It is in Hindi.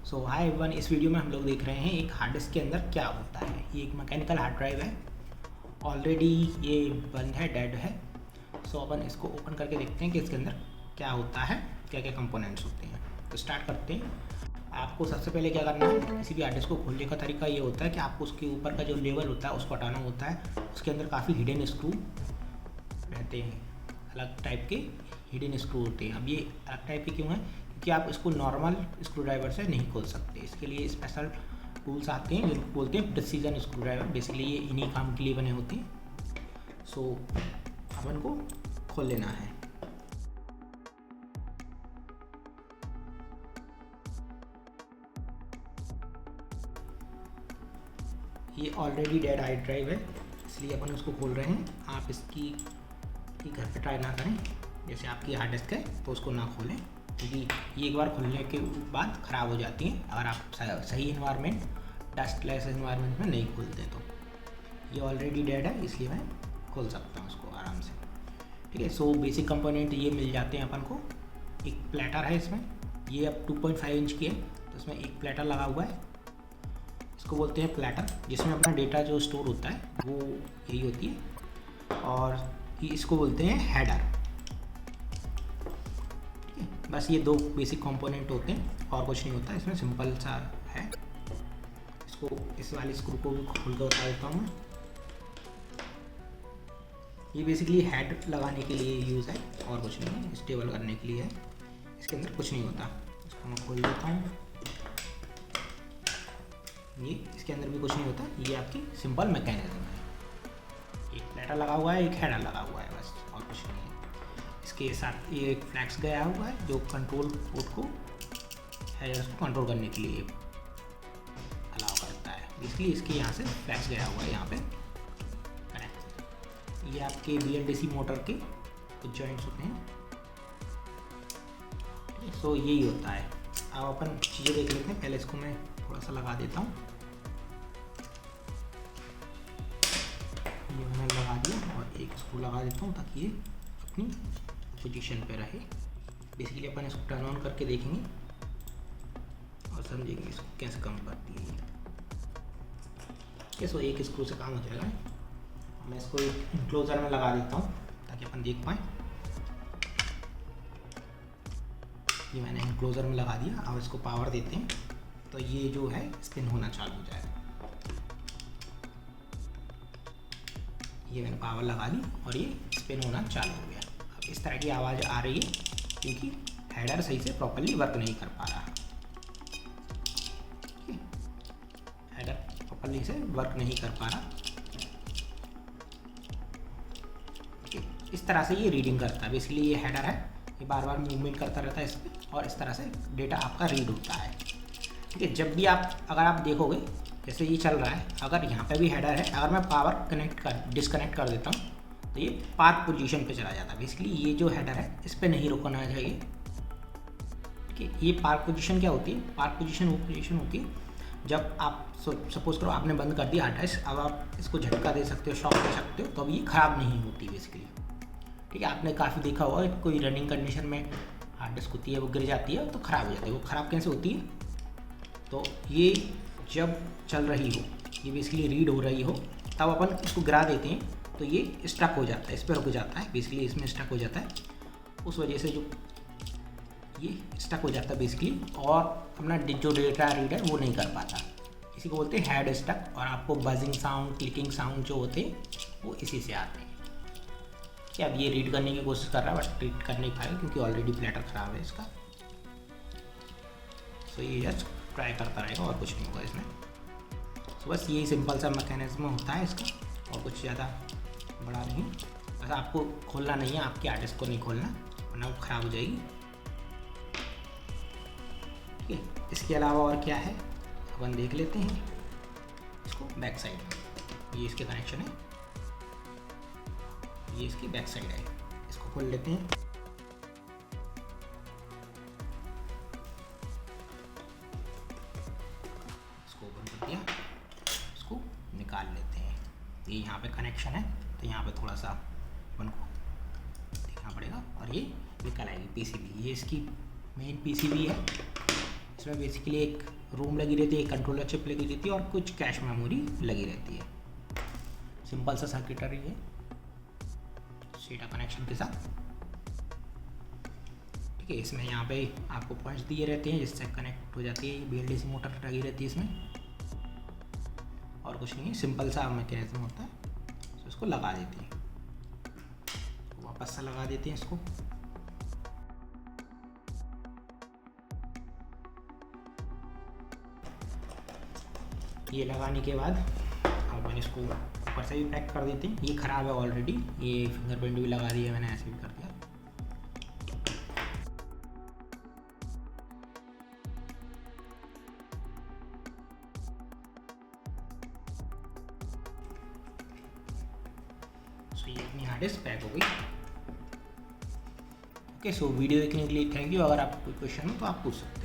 सो हाय एवरीवन, इस वीडियो में हम लोग देख रहे हैं एक हार्ड डिस्क के अंदर क्या होता है। ये एक मैकेनिकल हार्ड ड्राइव है। ऑलरेडी ये बंद है, डेड है। सो अपन इसको ओपन करके देखते हैं कि इसके अंदर क्या होता है, क्या क्या कंपोनेंट्स होते हैं। तो स्टार्ट करते हैं। आपको सबसे पहले क्या करना है, किसी भी हार्ड डिस्क को खोलने का तरीका ये होता है कि आपको उसके ऊपर का जो लेवल होता है उसको हटाना होता है। उसके अंदर काफ़ी हिडन स्क्रू रहते हैं, अलग टाइप के हिडन स्क्रू होते हैं। अब ये अलग टाइप के क्यों हैं? क्योंकि आप इसको नॉर्मल स्क्रू ड्राइवर से नहीं खोल सकते। इसके लिए स्पेशल टूल्स आते हैं जिनको बोलते हैं प्रिसीजन स्क्रू ड्राइवर। बेसिकली ये इन्हीं काम के लिए बने होते हैं। सो अपन को खोल लेना है। ये ऑलरेडी डेड हार्ड ड्राइव है, इसलिए अपन उसको खोल रहे हैं। आप इसकी घर पे ट्राई ना करें। जैसे आपकी हार्ड डिस्क है तो उसको ना खोलें, क्योंकि ये एक बार खुलने के बाद ख़राब हो जाती हैं अगर आप सही इन्वायरमेंट, डस्टलेस इन्वायरमेंट में नहीं खोलते। तो ये ऑलरेडी डेड है, इसलिए मैं खोल सकता हूँ उसको आराम से। ठीक है। सो बेसिक कंपोनेंट ये मिल जाते हैं अपन को। एक प्लेटर है इसमें, ये अब 2.5 इंच की है, तो इसमें एक प्लेटर लगा हुआ है। इसको बोलते हैं प्लेटर, जिसमें अपना डेटा जो स्टोर होता है वो यही होती है। और इसको बोलते हैं हेडर। बस ये दो बेसिक कंपोनेंट होते हैं और कुछ नहीं होता इसमें, सिंपल सा है। इसको इस वाले स्क्रू को भी खोल कर बता देता हूँ। ये बेसिकली हेड लगाने के लिए यूज़ है और कुछ नहीं है, स्टेबल करने के लिए है। इसके अंदर कुछ नहीं होता। इसको मैं खोल देता हूँ। ये इसके अंदर भी कुछ नहीं होता। ये आपकी सिंपल मैकेनिज्म है। एक प्लेटर लगा हुआ है, एक हेडर लगा हुआ है, बस और कुछ नहीं है। इसके साथ ये एक फ्लैक्स गया हुआ है जो कंट्रोल पोर्ट को हेडर को कंट्रोल करने के लिए अलाउ करता है। इसलिए इसके यहाँ से फ्लैक्स गया हुआ है यहाँ पे कनेक्ट। ये आपके BLDC मोटर के कुछ जॉइंट्स होते हैं। सो यही होता है। अब अपन चीज़ें देख लेते हैं। पहले इसको मैं थोड़ा सा लगा देता हूँ। ये मैंने लगा दिया और एक स्क्रू लगा देता हूँ ताकि ये अपनी पोजीशन पे रहे। बेसिकली अपन इसको टर्न ऑन करके देखेंगे और समझेंगे इसको कैसे काम करती है ये। सो एक स्क्रू से काम हो जाएगा। मैं इसको एक इनक्लोजर में लगा देता हूँ ताकि अपन देख पाएँ। ये मैंने इनक्लोजर में लगा दिया। अब इसको पावर देते हैं तो ये जो है स्पिन होना चालू हो जाएगा। ये मैंने पावर लगा दी और ये स्पिन होना चालू हो गया। अब इस तरह की आवाज़ आ रही है क्योंकि हेडर सही से प्रॉपर्ली वर्क नहीं कर पा रहा। हेडर प्रॉपर्ली से वर्क नहीं कर पा रहा। इस तरह से ये रीडिंग करता है। बेसिकली ये हेडर है, ये बार बार मूवमेंट करता रहता है इस पर और इस तरह से डेटा आपका रीड होता है। ठीक है। जब भी अगर आप देखोगे जैसे ये चल रहा है, अगर यहाँ पे भी हेडर है, अगर मैं पावर डिस्कनेक्ट कर देता हूँ तो ये पार्क पोजीशन पे चला जाता है। बेसिकली ये जो हेडर है इस पे नहीं रुकना चाहिए। ठीक है। ये पार्क पोजीशन क्या होती है? पार्क पोजीशन वो पोजीशन होती है जब आप सपोज करो आपने बंद कर दिया हार्ड डिस्क। अब आप इसको झटका दे सकते हो, शॉक दे सकते हो, तो अब ये ख़राब नहीं होती बेसिकली। ठीक है। आपने काफ़ी देखा होगा कोई रनिंग कंडीशन में हार्ड डिस्क होती है, वो गिर जाती है तो ख़राब हो जाती है। वो ख़राब कैसे होती है? तो ये जब चल रही हो, ये बेसिकली रीड हो रही हो, तब अपन इसको गिरा देते हैं तो ये स्टक हो जाता है, इस पर रुक जाता है। बेसिकली इसमें स्टक हो जाता है, उस वजह से जो ये स्टक हो जाता है बेसिकली, और अपना जो डेटा रीड है वो नहीं कर पाता। इसी को बोलते हैं हेड स्टक। और आपको बजिंग साउंड, क्लिकिंग साउंड जो होते हैं वो इसी से आते हैं। कि अब ये रीड करने की कोशिश कर रहा है बट रीड कर नहीं पाएगा क्योंकि ऑलरेडी प्लेटर ख़राब है इसका। सो ये जस्ट ट्राई करता रहेगा और कुछ नहीं होगा इसमें। सो बस यही सिंपल सा मैकेनिज्म होता है इसका, और कुछ ज़्यादा बड़ा नहीं। बस आपको खोलना नहीं है, आपकी हार्ड डिस्क को नहीं खोलना वरना वो ख़राब हो जाएगी। ठीक है। इसके अलावा और क्या है अपन देख लेते हैं। इसको बैक साइड में, ये इसके कनेक्शन है, ये इसकी बैक साइड है। इसको खोल लेते हैं। इसको ओपन कर दिया, इसको निकाल लेते हैं। ये यहाँ पे कनेक्शन है तो यहाँ पे थोड़ा सा अपन को देखना पड़ेगा और ये निकल आएगी PCB। ये इसकी मेन PCB है। इसमें बेसिकली एक रोम लगी रहती है, कंट्रोलर चिप लगी रहती है और कुछ कैश मेमोरी लगी रहती है। सिंपल सा सर्किटरी है सीधा कनेक्शन के साथ। ठीक है, इसमें यहाँ पे आपको पॉइंट्स दिए रहते हैं जिससे कनेक्ट हो जाती है। BLDC मोटर लगी रहती है इसमें, और कुछ नहीं है, सिंपल सा मैकेनिज्म होता है। तो इसको लगा देते हैं, वापस से लगा देते हैं इसको। ये लगाने के बाद अपन इसको ऊपर से भी पैक कर देते हैं। ये ख़राब है ऑलरेडी, ये फिंगरप्रिंट भी लगा दिया मैंने, ऐसे भी कर दिया। सो ये अपनी हार्ड डिस्क पैक हो गई। ओके, सो वीडियो देखने के लिए थैंक यू। अगर आपको कोई क्वेश्चन हो तो आप पूछ सकते हैं।